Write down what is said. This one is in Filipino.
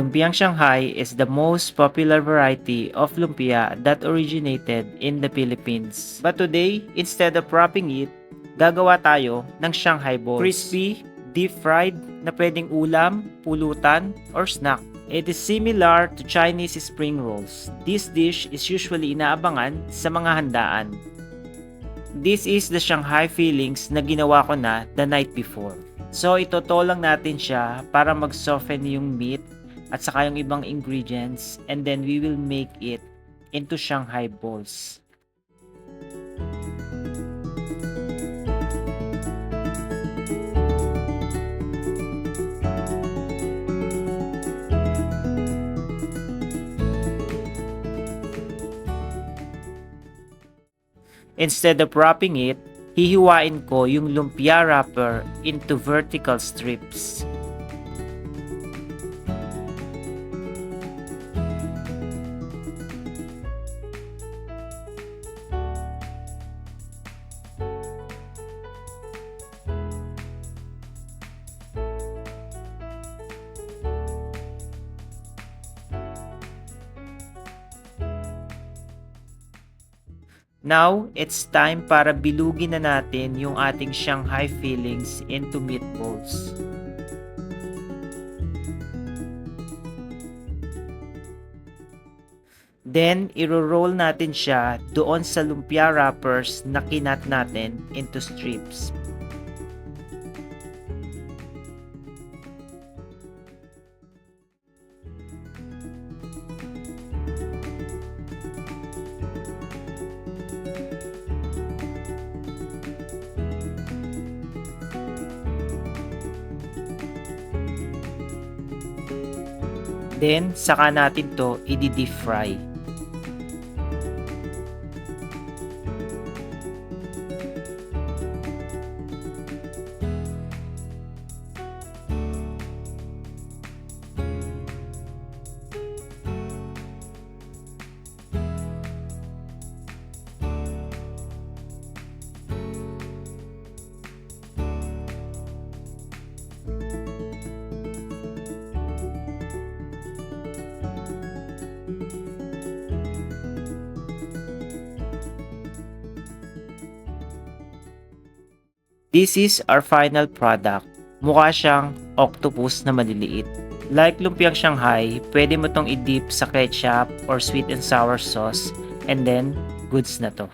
Lumpiang Shanghai is the most popular variety of lumpia that originated in the Philippines. But today, instead of wrapping it, gagawa tayo ng Shanghai balls. Crispy, deep-fried na pwedeng ulam, pulutan, or snack. It is similar to Chinese spring rolls. This dish is usually inaabangan sa mga handaan. This is the Shanghai fillings na ginawa ko na the night before. So itoto lang natin siya para mag-soften yung meat at saka yung ibang ingredients, and then we will make it into Shanghai balls. Instead of wrapping it, hihiwain ko yung lumpia wrapper into vertical strips. Now, it's time para bilugin na natin yung ating Shanghai fillings into meatballs. Then, iro-roll natin siya doon sa lumpia wrappers na kinat natin into strips. Then, saka natin to i-deep fry. This is our final product. Mukha siyang octopus na maliliit. Like lumpiang Shanghai, pwede mo tong i-dip sa ketchup or sweet and sour sauce, and then goods na to.